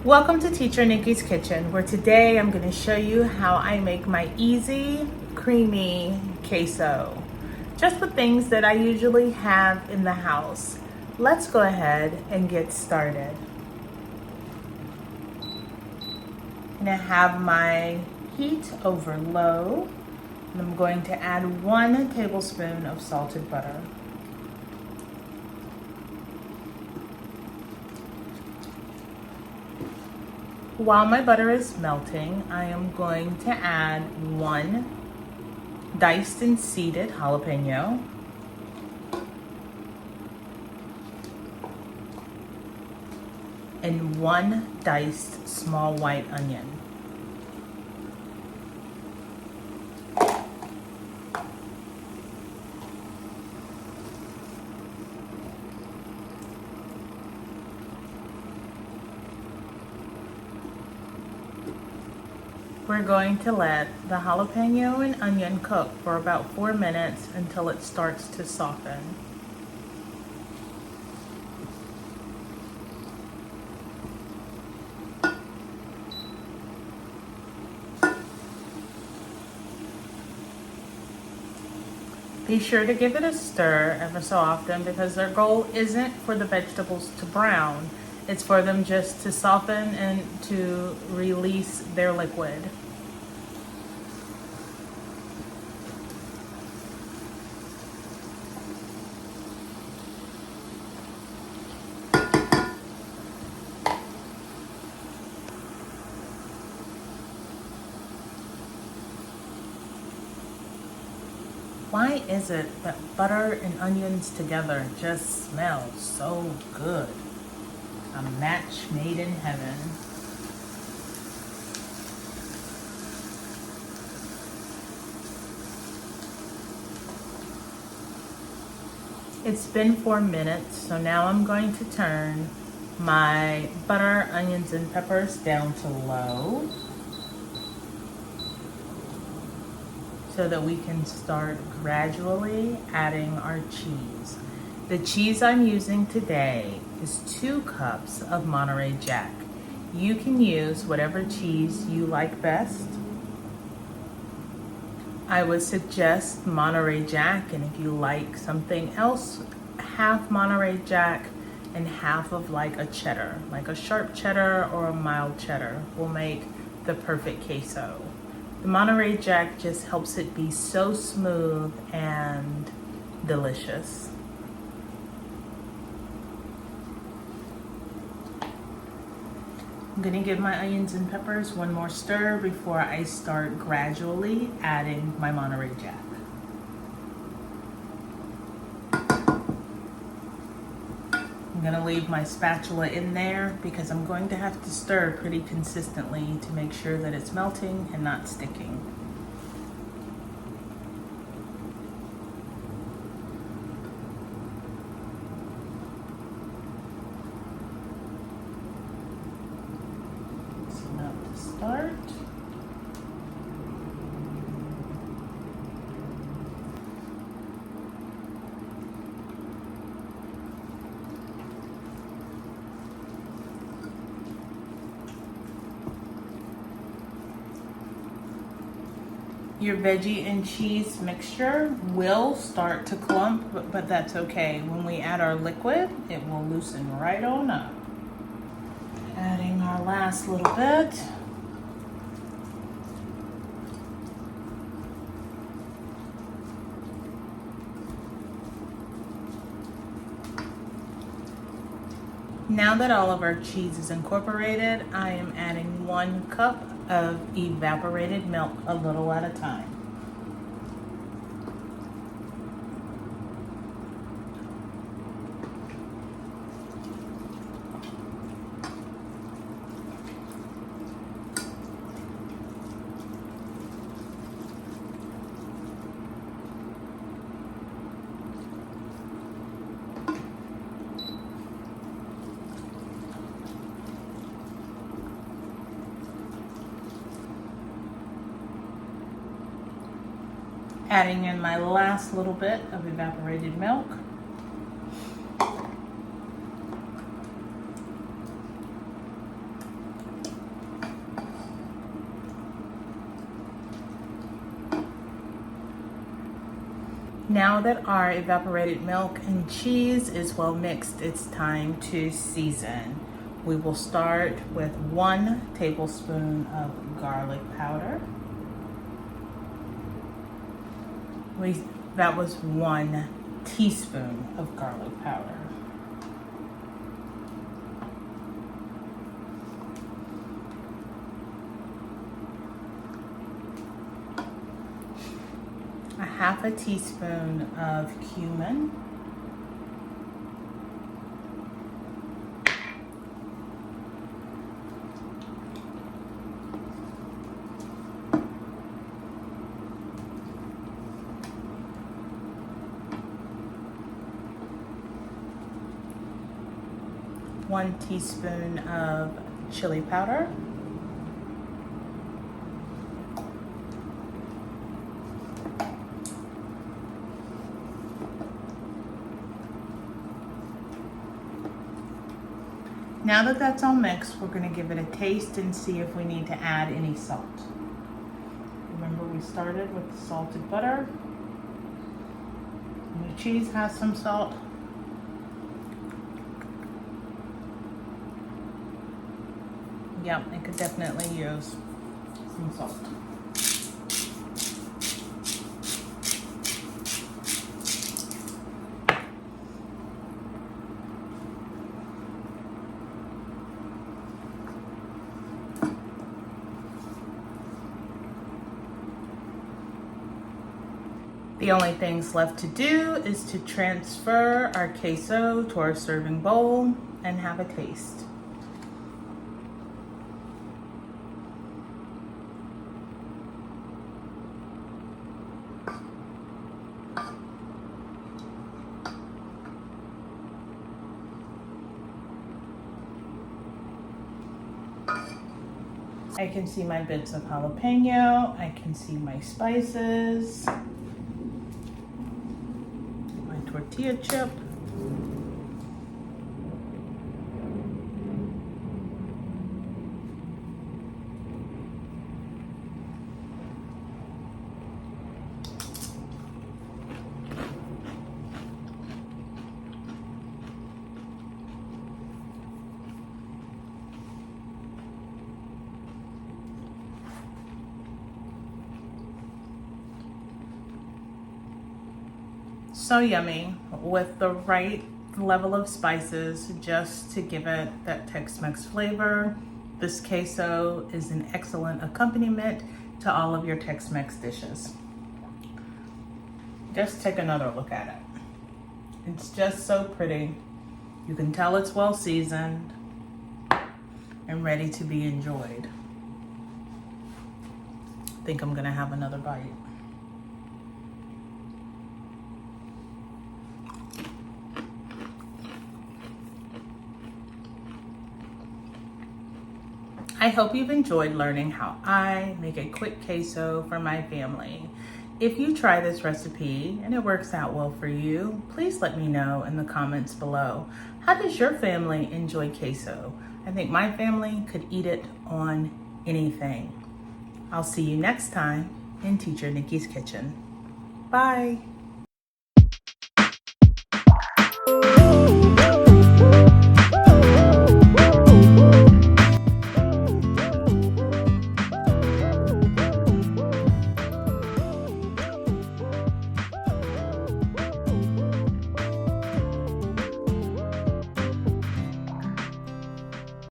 Welcome to Teacher Nikki's Kitchen, where today I'm going to show you how I make my easy, creamy queso. Just with things that I usually have in the house. Let's go ahead and get started. I'm going to have my heat over low, and I'm going to add 1 tablespoon of salted butter. While my butter is melting, I am going to add 1 diced and seeded jalapeno, and 1 diced small white onion. We're going to let the jalapeno and onion cook for about 4 minutes until it starts to soften. Be sure to give it a stir ever so often because their goal isn't for the vegetables to brown. It's for them just to soften and to release their liquid. Why is it that butter and onions together just smell so good? A match made in heaven. It's been 4 minutes, so now I'm going to turn my butter, onions, and peppers down to low so that we can start gradually adding our cheese. The cheese I'm using today is 2 cups of Monterey Jack. You can use whatever cheese you like best. I would suggest Monterey Jack, and if you like something else, half Monterey Jack and half of like a cheddar, like a sharp cheddar or a mild cheddar will make the perfect queso. The Monterey Jack just helps it be so smooth and delicious. I'm gonna give my onions and peppers 1 more stir before I start gradually adding my Monterey Jack. I'm gonna leave my spatula in there because I'm going to have to stir pretty consistently to make sure that it's melting and not sticking. That's enough to start. Your veggie and cheese mixture will start to clump, but that's okay. When we add our liquid, it will loosen right on up. Adding our last little bit. Now that all of our cheese is incorporated, I am adding 1 cup of evaporated milk a little at a time. Adding in my last little bit of evaporated milk. Now that our evaporated milk and cheese is well mixed, it's time to season. We will start with 1 tablespoon of garlic powder. That was 1 teaspoon of garlic powder. A half a teaspoon of cumin. One teaspoon of chili powder. Now that that's all mixed, we're going to give it a taste and see if we need to add any salt. Remember, we started with the salted butter. And the cheese has some salt. Yep, it could definitely use some salt. The only things left to do is to transfer our queso to our serving bowl and have a taste. I can see my bits of jalapeno, I can see my spices, my tortilla chip. So yummy, with the right level of spices just to give it that Tex-Mex flavor. This queso is an excellent accompaniment to all of your Tex-Mex dishes. Just take another look at it. It's just so pretty. You can tell it's well seasoned and ready to be enjoyed. I think I'm gonna have another bite. I hope you've enjoyed learning how I make a quick queso for my family. If you try this recipe and it works out well for you, please let me know in the comments below. How does your family enjoy queso? I think my family could eat it on anything. I'll see you next time in Teacher Nikki's Kitchen. Bye.